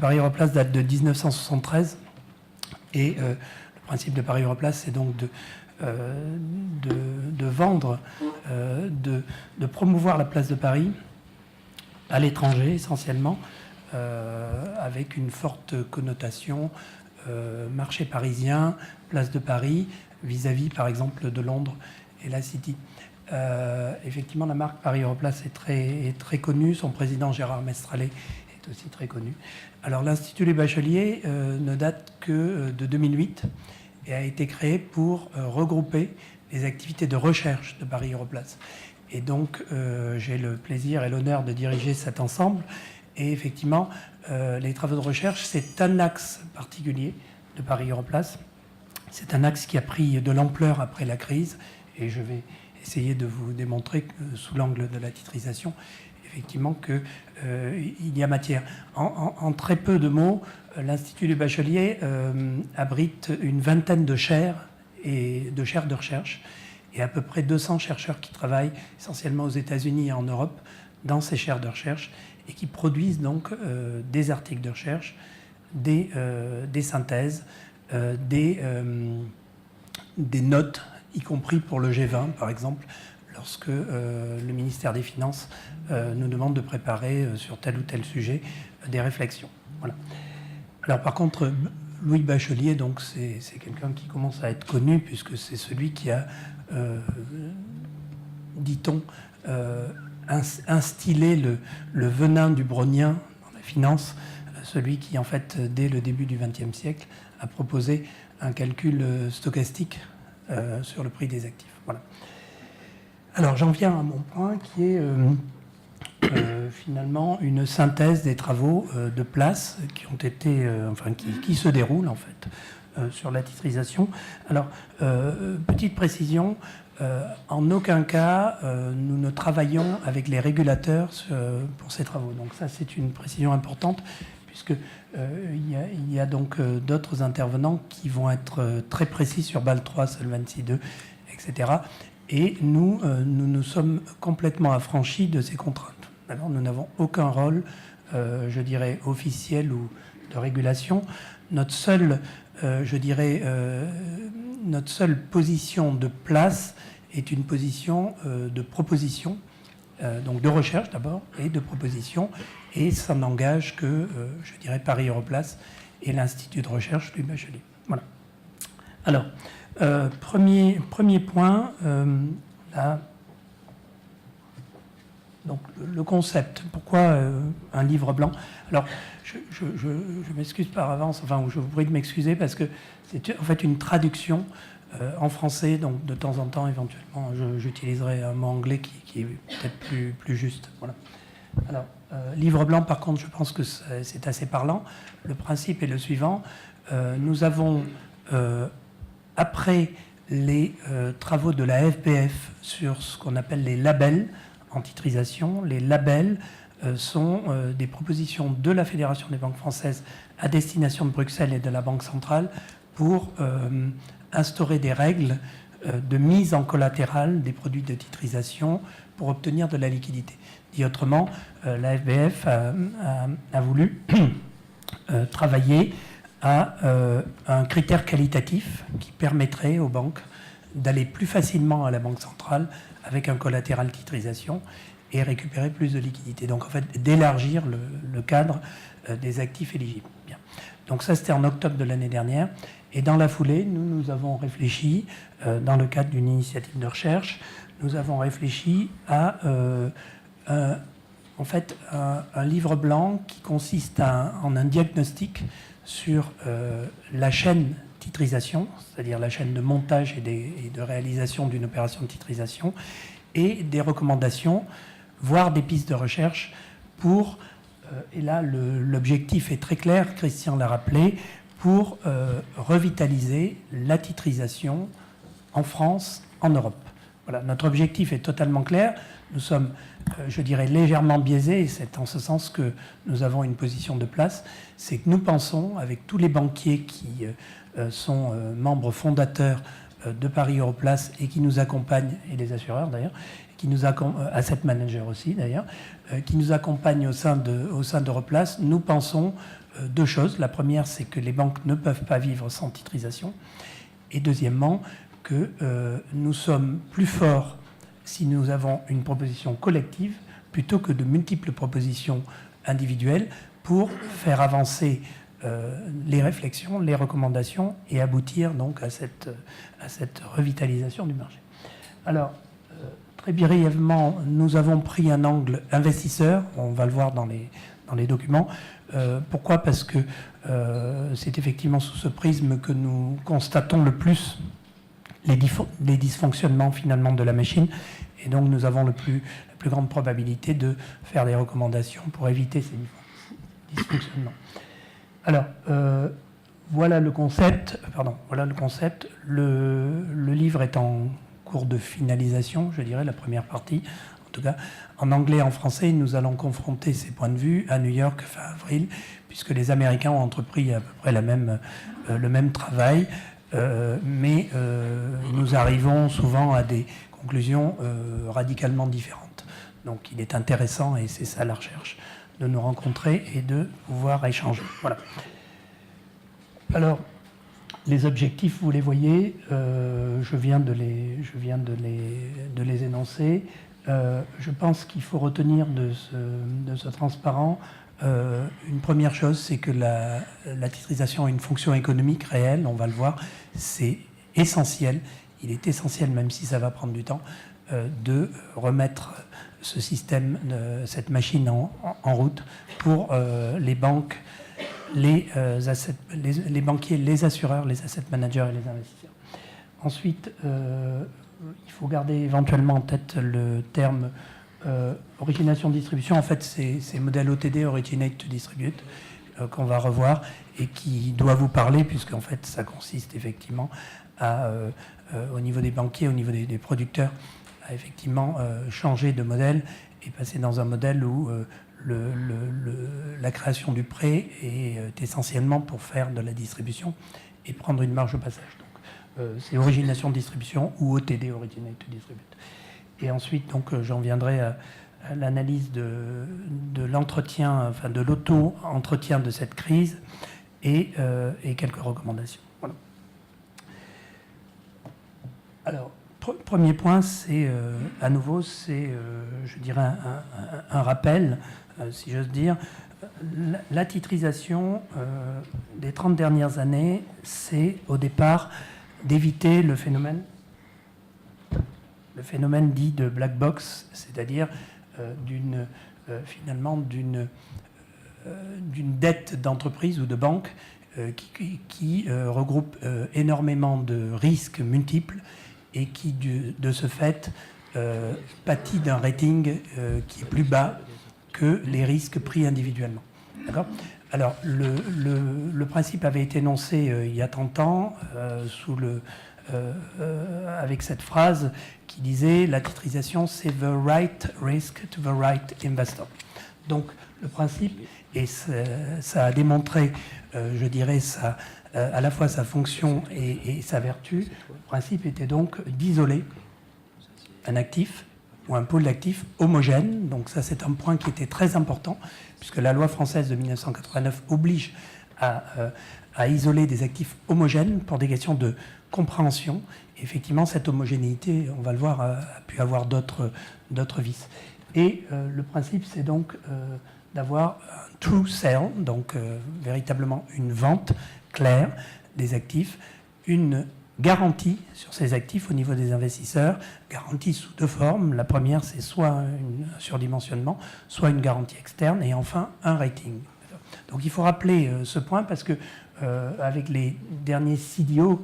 Paris Europlace date de 1973 et le principe de Paris Europlace, c'est donc de vendre, de promouvoir la place de Paris à l'étranger essentiellement, avec une forte connotation marché parisien, place de Paris, vis-à-vis par exemple de Londres et la City. Effectivement, la marque Paris Europlace est très connue. Son président Gérard Mestralet est aussi très connu. Alors l'Institut Les Bacheliers ne date que de 2008 et a été créé pour regrouper les activités de recherche de Paris Europlace. Et donc j'ai le plaisir et l'honneur de diriger cet ensemble. Et effectivement, les travaux de recherche, c'est un axe particulier de Paris Europlace. C'est un axe qui a pris de l'ampleur après la crise et je vais essayer de vous démontrer que, sous l'angle de la titrisation, effectivement qu'il y a matière. En très peu de mots, l'Institut des Bacheliers abrite une vingtaine de chaires de recherche et à peu près 200 chercheurs qui travaillent essentiellement aux États-Unis et en Europe dans ces chaires de recherche et qui produisent donc des articles de recherche, des synthèses, des notes, y compris pour le G20, par exemple, lorsque le ministère des Finances nous demande de préparer sur tel ou tel sujet des réflexions. Voilà. Alors par contre, Louis Bachelier, donc c'est quelqu'un qui commence à être connu, puisque c'est celui qui a, dit-on, instillé le venin du brownien dans la finance, celui qui, en fait, dès le début du XXe siècle, a proposé un calcul stochastique sur le prix des actifs. Voilà. Alors, j'en viens à mon point qui est finalement une synthèse des travaux de Place qui ont été, qui se déroulent en fait sur la titrisation. Alors, petite précision, en aucun cas nous ne travaillons avec les régulateurs pour ces travaux. Donc ça, c'est une précision importante puisque il y a donc d'autres intervenants qui vont être très précis sur BAL 3, Solvency 2, etc. Et nous nous sommes complètement affranchis de ces contraintes. Alors, nous n'avons aucun rôle, je dirais, officiel ou de régulation. Notre seule, notre seule position de Place est une position de proposition, donc de recherche d'abord, et de proposition, et ça n'engage que, je dirais, Paris Europlace et l'Institut de recherche Louis Bachelier. Voilà. Alors, premier point, là, donc le concept. Pourquoi un livre blanc? Alors, je m'excuse par avance, enfin, je vous prie de m'excuser parce que c'est en fait une traduction en français, donc de temps en temps, éventuellement, j'utiliserai un mot anglais qui est peut-être plus juste. Voilà. Alors, livre blanc, par contre, je pense que c'est assez parlant. Le principe est le suivant. Nous avons, après les travaux de la FBF sur ce qu'on appelle les labels en titrisation, les labels sont des propositions de la Fédération des banques françaises à destination de Bruxelles et de la Banque centrale pour instaurer des règles de mise en collatéral des produits de titrisation pour obtenir de la liquidité. Dit autrement, la FBF a voulu travailler à un critère qualitatif qui permettrait aux banques d'aller plus facilement à la Banque centrale avec un collatéral titrisation et récupérer plus de liquidités. Donc en fait, d'élargir le cadre des actifs éligibles. Bien. Donc ça, c'était en octobre de l'année dernière. Et dans la foulée, nous avons réfléchi, dans le cadre d'une initiative de recherche, nous avons réfléchi à en fait un livre blanc qui consiste en un diagnostic sur la chaîne titrisation, c'est-à-dire la chaîne de montage et de réalisation d'une opération de titrisation, et des recommandations, voire des pistes de recherche pour, et là l'objectif est très clair, Christian l'a rappelé, pour revitaliser la titrisation en France, en Europe. Voilà, notre objectif est totalement clair. Nous sommes, je dirais, légèrement biaisés, et c'est en ce sens que nous avons une position de Place, c'est que nous pensons, avec tous les banquiers qui sont membres fondateurs de Paris Europlace et qui nous accompagnent, et les assureurs d'ailleurs, asset managers aussi d'ailleurs, qui nous accompagnent au sein d'Europlace, nous pensons deux choses. La première, c'est que les banques ne peuvent pas vivre sans titrisation. Et deuxièmement, que nous sommes plus forts si nous avons une proposition collective plutôt que de multiples propositions individuelles pour faire avancer les réflexions, les recommandations et aboutir donc à cette revitalisation du marché. Alors, très brièvement, nous avons pris un angle investisseur, on va le voir dans les documents. Pourquoi ? Parce que c'est effectivement sous ce prisme que nous constatons le plus les dysfonctionnements finalement de la machine, et donc nous avons la plus grande probabilité de faire des recommandations pour éviter ces dysfonctionnements. Alors, voilà le concept. Le livre est en cours de finalisation, je dirais, la première partie. En tout cas, en anglais et en français, nous allons confronter ces points de vue à New York fin avril, puisque les Américains ont entrepris à peu près le même travail. Mais nous arrivons souvent à des conclusions radicalement différentes. Donc il est intéressant, et c'est ça la recherche, de nous rencontrer et de pouvoir échanger. Voilà. Alors, les objectifs, vous les voyez, je viens de les énoncer. Je pense qu'il faut retenir de ce transparent une première chose, c'est que la titrisation a une fonction économique réelle, on va le voir, c'est essentiel, il est essentiel, même si ça va prendre du temps, de remettre ce système, cette machine en route pour les banques, les banquiers, les assureurs, les asset managers et les investisseurs. Ensuite, il faut garder éventuellement en tête le terme origination-distribution. En fait, c'est modèle OTD, Originate to Distribute, qu'on va revoir et qui doit vous parler, puisqu'en fait, ça consiste effectivement au niveau des banquiers, au niveau des producteurs, à effectivement changer de modèle et passer dans un modèle où la création du prêt est essentiellement pour faire de la distribution et prendre une marge au passage. Donc, c'est origination-distribution ou OTD, Originate to Distribute. Et ensuite, donc, j'en viendrai à l'analyse de l'entretien, enfin de l'auto-entretien de cette crise et quelques recommandations. Voilà. Alors, premier point, c'est à nouveau, je dirais, un rappel, si j'ose dire. La titrisation des 30 dernières années, c'est au départ d'éviter le phénomène dit de black box, c'est-à-dire finalement d'une dette d'entreprise ou de banque qui regroupe énormément de risques multiples et qui, de ce fait, pâtit d'un rating qui est plus bas que les risques pris individuellement. D'accord ? Alors, le principe avait été énoncé il y a 30 ans avec cette phrase qui disait « La titrisation, c'est the right risk to the right investor ». Donc, le principe, et ça a démontré, je dirais, à la fois sa fonction et sa vertu, le principe était donc d'isoler un actif ou un pôle d'actifs homogène. Donc ça, c'est un point qui était très important, puisque la loi française de 1989 oblige à isoler des actifs homogènes pour des questions de compréhension. Et effectivement, cette homogénéité, on va le voir, a pu avoir d'autres vices. Et le principe, c'est donc d'avoir un true sale, donc véritablement une vente claire des actifs, une garantie sur ces actifs au niveau des investisseurs, garantie sous deux formes. La première, c'est soit un surdimensionnement, soit une garantie externe, et enfin un rating. Donc il faut rappeler ce point parce que avec les derniers CDO,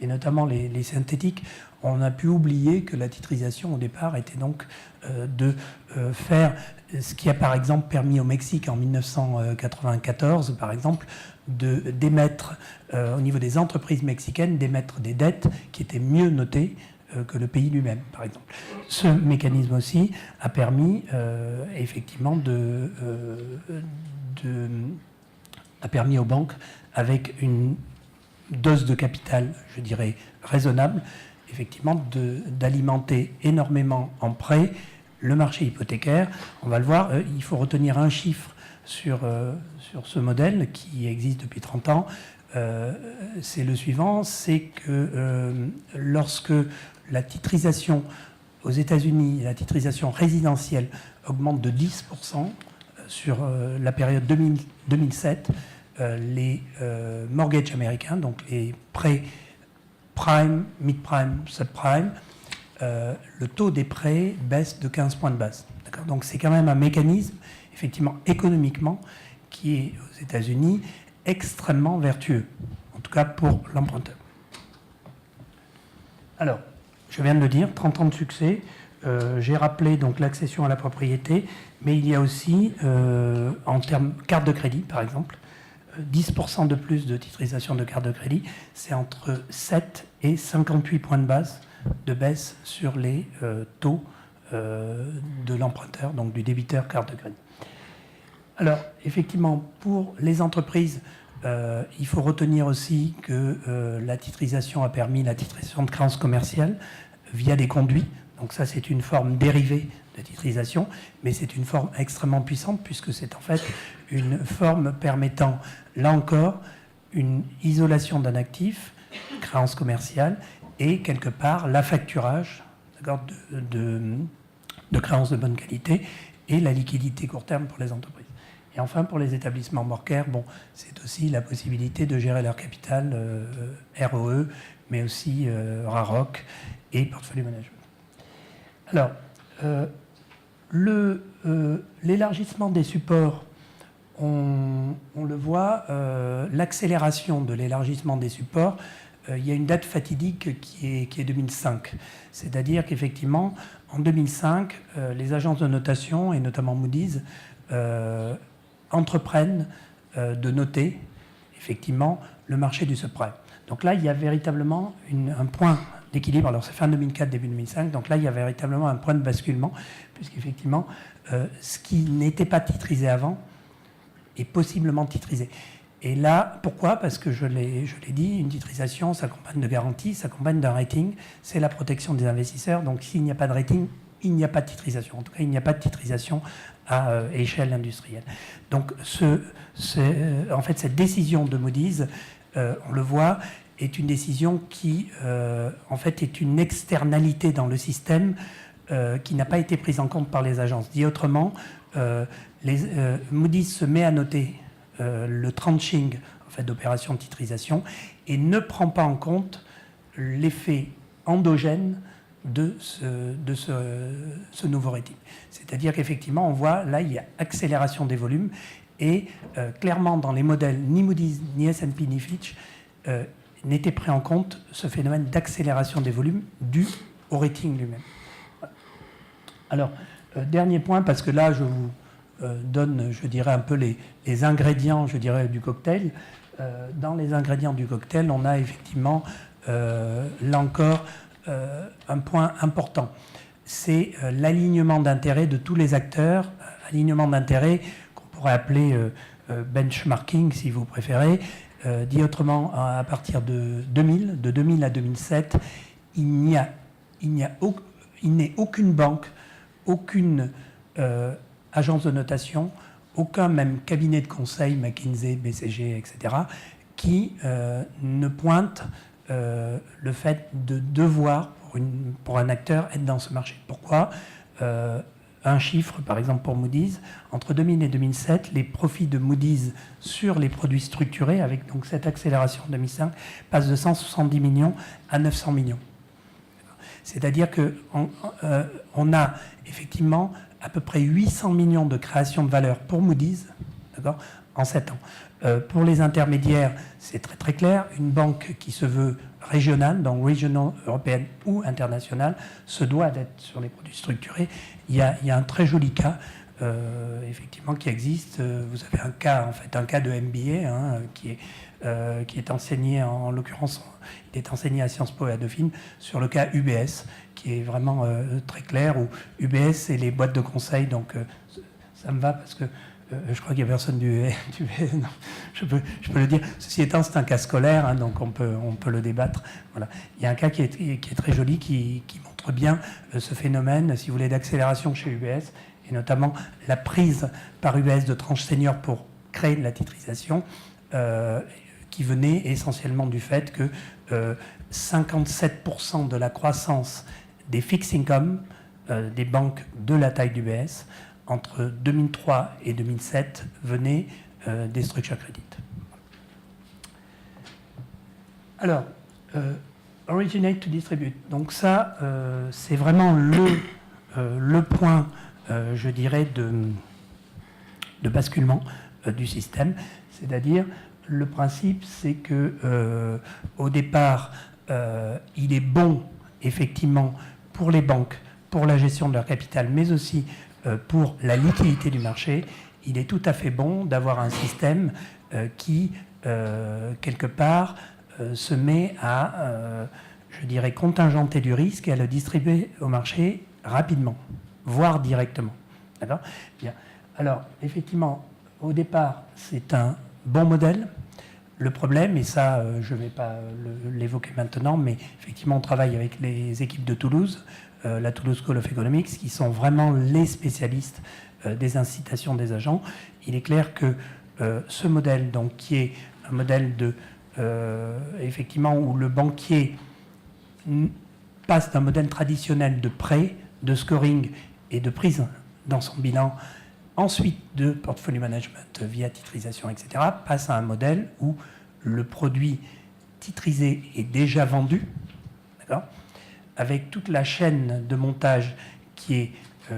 et notamment les synthétiques, on a pu oublier que la titrisation au départ était donc de faire ce qui a par exemple permis au Mexique en 1994, par exemple, d'émettre au niveau des entreprises mexicaines, d'émettre des dettes qui étaient mieux notées que le pays lui-même, par exemple. Ce mécanisme aussi a permis effectivement a permis aux banques, avec une dose de capital, je dirais, raisonnable, effectivement, d'alimenter énormément en prêt le marché hypothécaire. On va le voir, il faut retenir un chiffre sur ce modèle qui existe depuis 30 ans, c'est le suivant, c'est que lorsque la titrisation aux États-Unis, la titrisation résidentielle augmente de 10% sur la période 2007, les mortgages américains, donc les prêts prime, mid-prime, subprime, le taux des prêts baisse de 15 points de base. Donc c'est quand même un mécanisme, effectivement, économiquement, qui est aux États-Unis extrêmement vertueux, en tout cas pour l'emprunteur. Alors, je viens de le dire, 30 ans de succès. J'ai rappelé donc l'accession à la propriété, mais il y a aussi, en termes carte de crédit, par exemple, 10% de plus de titrisation de carte de crédit, c'est entre 7 et 58 points de base de baisse sur les taux de l'emprunteur, donc du débiteur carte de crédit. Alors, effectivement, pour les entreprises, il faut retenir aussi que la titrisation a permis la titrisation de créances commerciales via des conduits. Donc ça, c'est une forme dérivée de titrisation, mais c'est une forme extrêmement puissante puisque c'est en fait une forme permettant, là encore, une isolation d'un actif, créance commerciale, et quelque part l'affacturage de créances de bonne qualité et la liquidité court terme pour les entreprises. Et enfin, pour les établissements bancaires, bon, c'est aussi la possibilité de gérer leur capital ROE, mais aussi RAROC et portfolio management. Alors, l'élargissement des supports, on le voit, l'accélération de l'élargissement des supports, il y a une date fatidique qui est 2005. C'est-à-dire qu'effectivement, en 2005, les agences de notation, et notamment Moody's, entreprennent de noter, effectivement, le marché du subprime. Donc là, il y a véritablement un point d'équilibre. Alors, c'est fin 2004, début 2005. Donc là, il y a véritablement un point de basculement, puisqu'effectivement, ce qui n'était pas titrisé avant est possiblement titrisé. Et là, pourquoi ? Parce que je l'ai dit, une titrisation s'accompagne de garanties, s'accompagne d'un rating. C'est la protection des investisseurs. Donc, s'il n'y a pas de rating, il n'y a pas de titrisation. En tout cas, il n'y a pas de titrisation à échelle industrielle. Donc, en fait, cette décision de Moody's, on le voit, est une décision qui, en fait, est une externalité dans le système qui n'a pas été prise en compte par les agences. Dit autrement, Moody's se met à noter le tranching en fait, d'opérations de titrisation et ne prend pas en compte l'effet endogène de ce nouveau rating. C'est-à-dire qu'effectivement, on voit, là, il y a accélération des volumes et clairement, dans les modèles, ni Moody's, ni S&P, ni Fitch n'était pris en compte ce phénomène d'accélération des volumes dû au rating lui-même. Alors, dernier point, parce que là, je vous donne, je dirais, un peu les ingrédients, je dirais, du cocktail. Dans les ingrédients du cocktail, on a effectivement, là encore, un point important. C'est l'alignement d'intérêts de tous les acteurs, alignement d'intérêts qu'on pourrait appeler benchmarking, si vous préférez. Dit autrement, à partir de 2000, de 2000 à 2007, il n'est aucune banque, aucune agence de notation, aucun même cabinet de conseil, McKinsey, BCG, etc., qui ne pointe le fait de devoir, pour un acteur, être dans ce marché. Pourquoi ? Un chiffre, par exemple pour Moody's, entre 2000 et 2007, les profits de Moody's sur les produits structurés, avec donc cette accélération en 2005, passent de 170 millions à 900 millions. C'est-à-dire qu'on a effectivement à peu près 800 millions de création de valeur pour Moody's, d'accord, en 7 ans. Pour les intermédiaires, c'est très très clair. Une banque qui se veut régionale, donc régionale, européenne ou internationale, se doit d'être sur les produits structurés. Il y a un très joli cas, effectivement, qui existe. Vous avez un cas de MBA qui est enseigné, en l'occurrence, il est enseigné à Sciences Po et à Dauphine, sur le cas UBS, qui est vraiment très clair, où UBS et les boîtes de conseil, donc ça me va parce que je crois qu'il n'y a personne du non, je peux le dire. Ceci étant, c'est un cas scolaire, donc on peut le débattre. Voilà. Il y a un cas qui est très joli, qui montre bien ce phénomène, si vous voulez, d'accélération chez UBS et notamment la prise par UBS de tranches seniors pour créer de la titrisation, qui venait essentiellement du fait que 57% de la croissance des fixed income des banques de la taille d'UBS entre 2003 et 2007 venait des structure credit. Alors, originate to distribute. Donc ça, c'est vraiment le point, je dirais, de basculement du système. C'est-à-dire, le principe, c'est que au départ, il est bon, effectivement, pour les banques, pour la gestion de leur capital, mais aussi pour la liquidité du marché, il est tout à fait bon d'avoir un système qui, quelque part, se met à, je dirais, contingenter du risque et à le distribuer au marché rapidement, voire directement. D'accord ? Bien. Alors, effectivement, au départ, c'est un bon modèle. Le problème, et ça, je ne vais pas l'évoquer maintenant, mais effectivement, on travaille avec les équipes de Toulouse, la Toulouse School of Economics, qui sont vraiment les spécialistes des incitations des agents. Il est clair que ce modèle, donc, qui est un modèle de effectivement, où le banquier passe d'un modèle traditionnel de prêt, de scoring et de prise dans son bilan, ensuite de portfolio management via titrisation, etc., passe à un modèle où le produit titrisé est déjà vendu, d'accord, avec toute la chaîne de montage qui est,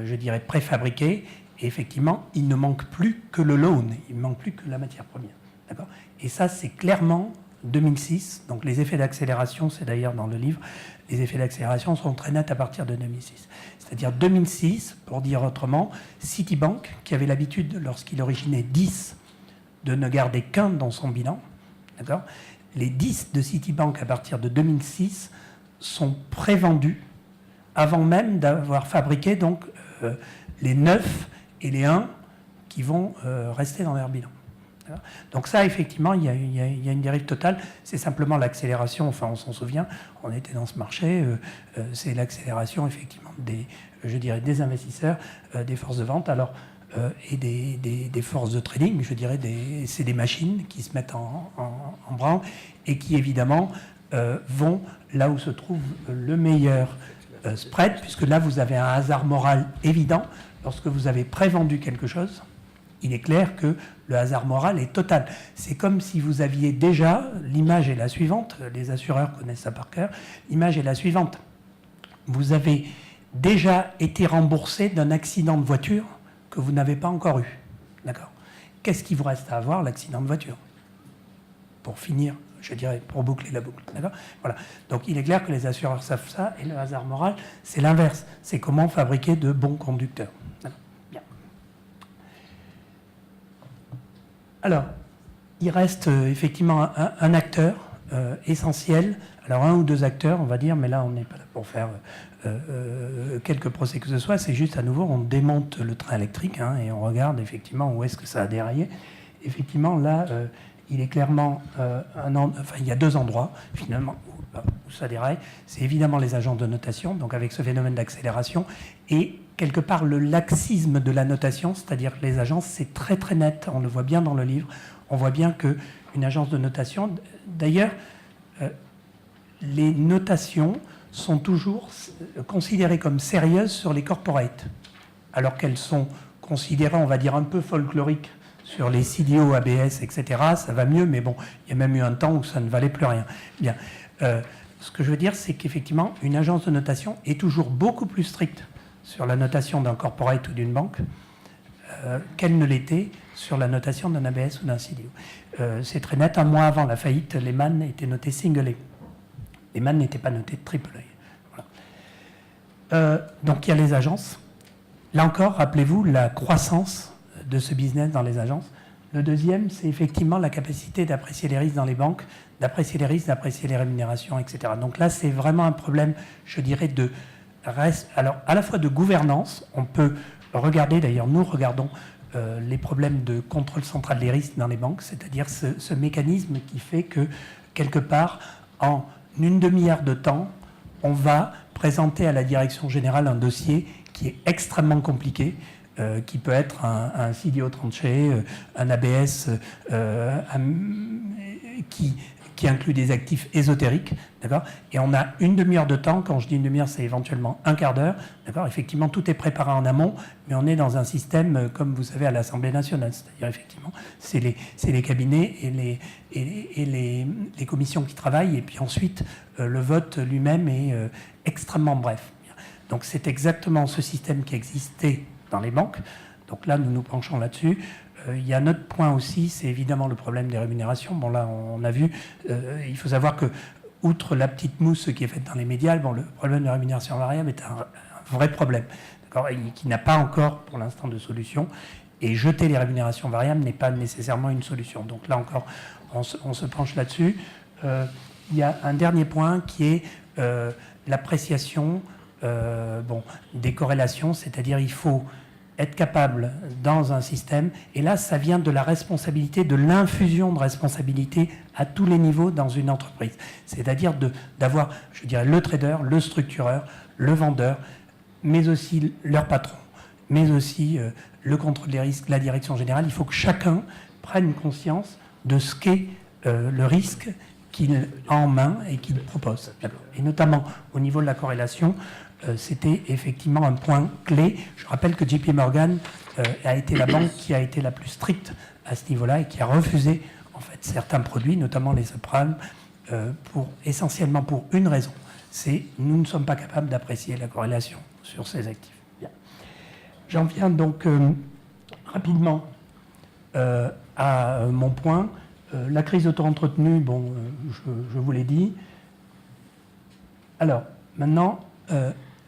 je dirais, préfabriquée, et effectivement, il ne manque plus que le loan, il ne manque plus que la matière première, d'accord. Et ça, c'est clairement 2006, donc les effets d'accélération, c'est d'ailleurs dans le livre, les effets d'accélération sont très nets à partir de 2006. C'est-à-dire 2006, pour dire autrement, Citibank, qui avait l'habitude, lorsqu'il originait 10, de ne garder qu'un dans son bilan, d'accord, les 10 de Citibank à partir de 2006 sont prévendus avant même d'avoir fabriqué donc, les 9 et les 1 qui vont rester dans leur bilan. Donc ça, effectivement, il y a une dérive totale. C'est simplement l'accélération, enfin on s'en souvient, on était dans ce marché, c'est l'accélération effectivement des investisseurs, des forces de vente, alors, et des forces de trading, je dirais, c'est des machines qui se mettent en branle et qui évidemment vont là où se trouve le meilleur spread, puisque là vous avez un hasard moral évident. Lorsque vous avez prévendu quelque chose, il est clair que le hasard moral est total. C'est comme si vous aviez déjà, l'image est la suivante, les assureurs connaissent ça par cœur, l'image est la suivante. Vous avez déjà été remboursé d'un accident de voiture que vous n'avez pas encore eu. D'accord ? Qu'est-ce qu'il vous reste à avoir, l'accident de voiture ? Pour finir, je dirais, pour boucler la boucle. D'accord ? Voilà. Donc il est clair que les assureurs savent ça, et le hasard moral, c'est l'inverse. C'est comment fabriquer de bons conducteurs. Bien. Alors, il reste effectivement un acteur essentiel. Alors, un ou deux acteurs, on va dire, mais là, on n'est pas là pour faire quelques procès que ce soit. C'est juste, à nouveau, on démonte le train électrique hein, et on regarde effectivement où est-ce que ça a déraillé. Effectivement, là, il est clairement il y a deux endroits, finalement, où ça déraille. C'est évidemment les agents de notation, donc avec ce phénomène d'accélération, et quelque part le laxisme de la notation, c'est-à-dire que les agences, c'est très très net, on le voit bien dans le livre, on voit bien qu'une agence de notation, d'ailleurs, les notations sont toujours considérées comme sérieuses sur les corporates, alors qu'elles sont considérées, on va dire, un peu folkloriques sur les CDO, ABS, etc. Ça va mieux, mais bon, il y a même eu un temps où ça ne valait plus rien. Bien. Ce que je veux dire, c'est qu'effectivement, une agence de notation est toujours beaucoup plus stricte sur la notation d'un corporate ou d'une banque qu'elle ne l'était sur la notation d'un ABS ou d'un CDO. C'est très net. Un mois avant la faillite, Lehman était noté single A. Lehman n'était pas noté triple A. Voilà. Donc il y a les agences. Là encore, rappelez-vous la croissance de ce business dans les agences. Le deuxième, c'est effectivement la capacité d'apprécier les risques dans les banques, d'apprécier les risques, d'apprécier les rémunérations, etc. Donc là, c'est vraiment un problème, je dirais, alors à la fois de gouvernance. On peut regarder, d'ailleurs nous regardons les problèmes de contrôle central des risques dans les banques, c'est-à-dire ce mécanisme qui fait que, quelque part, en une demi-heure de temps, on va présenter à la direction générale un dossier qui est extrêmement compliqué, qui peut être un CDO tranché, un ABS qui inclut des actifs ésotériques, d'accord. Et on a une demi-heure de temps. Quand je dis une demi-heure, c'est éventuellement un quart d'heure, d'accord. Effectivement, tout est préparé en amont, mais on est dans un système, comme vous savez, à l'Assemblée nationale. C'est-à-dire, effectivement, c'est les cabinets et les commissions qui travaillent, et puis ensuite, le vote lui-même est extrêmement bref. Donc, c'est exactement ce système qui existait dans les banques. Donc là, nous nous penchons là-dessus. Il y a un autre point aussi, c'est évidemment le problème des rémunérations. Bon, là, on a vu, il faut savoir que, outre la petite mousse qui est faite dans les médias, bon, le problème de rémunération variable est un vrai problème, d'accord, et qui n'a pas encore, pour l'instant, de solution. Et jeter les rémunérations variables n'est pas nécessairement une solution. Donc là encore, on se penche là-dessus. Il y a un dernier point qui est l'appréciation des corrélations, c'est-à-dire il faut être capable dans un système, et là ça vient de la responsabilité, de l'infusion de responsabilité à tous les niveaux dans une entreprise. C'est-à-dire d'avoir, je dirais, le trader, le structureur, le vendeur, mais aussi leur patron, mais aussi le contrôle des risques, la direction générale. Il faut que chacun prenne conscience de ce qu'est le risque qu'il a en main et qu'il propose. Et notamment au niveau de la corrélation, c'était effectivement un point clé. Je rappelle que JP Morgan a été la banque qui a été la plus stricte à ce niveau-là et qui a refusé en fait certains produits, notamment les subprimes, essentiellement pour une raison, c'est nous ne sommes pas capables d'apprécier la corrélation sur ces actifs. Bien. J'en viens donc rapidement à mon point. La crise auto-entretenue, bon, je vous l'ai dit. Alors, maintenant,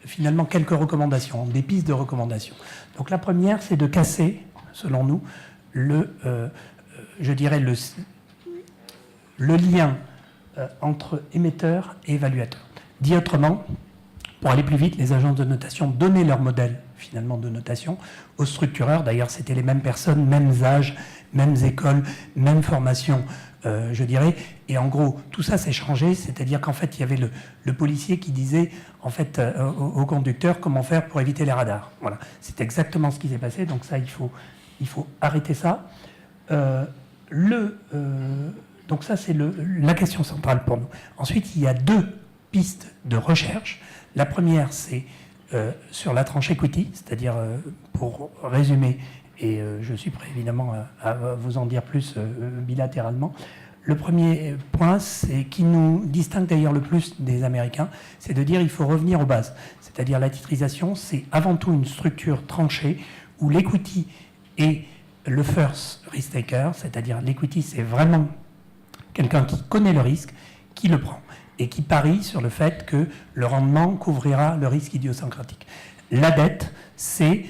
finalement, quelques recommandations, des pistes de recommandations. Donc, la première, c'est de casser, selon nous, je dirais, le lien entre émetteur et évaluateur. Dit autrement, pour aller plus vite, les agences de notation donnaient leur modèle, finalement, de notation aux structureurs. D'ailleurs, c'était les mêmes personnes, mêmes âges, mêmes écoles, même formation, je dirais. Et en gros, tout ça s'est changé, c'est-à-dire qu'en fait, il y avait le policier qui disait, en fait, au conducteur comment faire pour éviter les radars. Voilà, c'est exactement ce qui s'est passé. Donc ça, il faut arrêter ça. Donc ça, c'est la question centrale pour nous. Ensuite, il y a deux pistes de recherche. La première, c'est sur la tranche equity, c'est-à-dire, pour résumer, et je suis prêt évidemment à vous en dire plus bilatéralement. Le premier point, c'est qui nous distingue d'ailleurs le plus des Américains, c'est de dire qu'il faut revenir aux bases. C'est-à-dire la titrisation, c'est avant tout une structure tranchée où l'equity est le first risk taker, c'est-à-dire l'equity, c'est vraiment quelqu'un qui connaît le risque, qui le prend et qui parie sur le fait que le rendement couvrira le risque idiosyncratique. La dette, c'est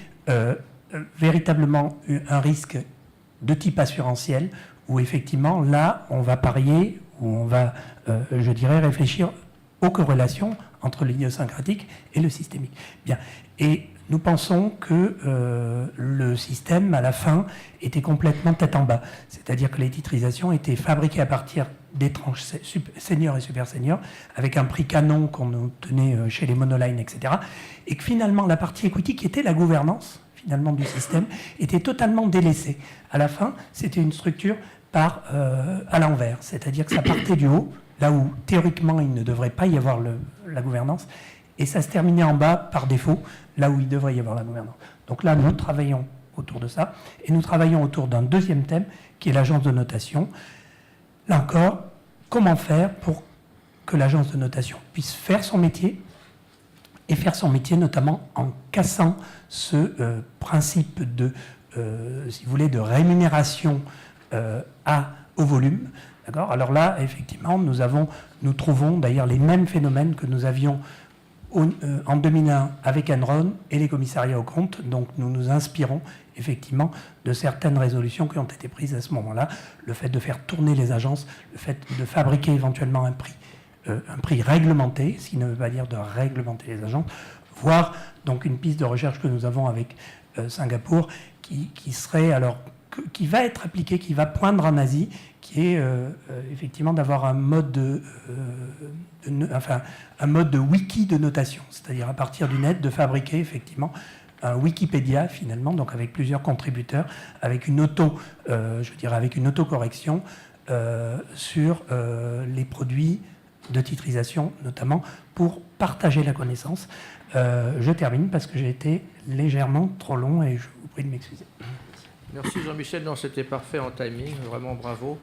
véritablement un risque de type assurantiel où effectivement là on va parier, où on va je dirais réfléchir aux corrélations entre l'idiosyncratique et le systémique. Bien. Et nous pensons que le système à la fin était complètement tête en bas, c'est-à-dire que les titrisations étaient fabriquées à partir des tranches seniors et super seniors avec un prix canon qu'on obtenait chez les monolines, etc. Et que finalement la partie equity qui était la gouvernance finalement du système, était totalement délaissé. À la fin, c'était une structure à l'envers, c'est-à-dire que ça partait du haut, là où théoriquement il ne devrait pas y avoir la gouvernance, et ça se terminait en bas par défaut, là où il devrait y avoir la gouvernance. Donc là, nous travaillons autour de ça, et nous travaillons autour d'un deuxième thème, qui est l'agence de notation. Là encore, comment faire pour que l'agence de notation puisse faire son métier, et faire son métier notamment en cassant ce principe de, si vous voulez, de rémunération au volume. D'accord ? Alors là, effectivement, nous trouvons d'ailleurs les mêmes phénomènes que nous avions en 2001 avec Enron et les commissariats aux comptes. Donc nous nous inspirons effectivement de certaines résolutions qui ont été prises à ce moment-là. Le fait de faire tourner les agences, le fait de fabriquer éventuellement un prix réglementé, ce qui ne veut pas dire de réglementer les agences, voire donc une piste de recherche que nous avons avec Singapour qui serait alors qui va être appliquée, qui va poindre en Asie, qui est effectivement d'avoir un mode de wiki de notation, c'est-à-dire à partir du net de fabriquer effectivement un Wikipédia finalement, donc avec plusieurs contributeurs, avec une avec une autocorrection sur les produits de titrisation, notamment pour partager la connaissance. Je termine parce que j'ai été légèrement trop long et je vous prie de m'excuser. Merci Jean-Michel, non, c'était parfait en timing, vraiment bravo.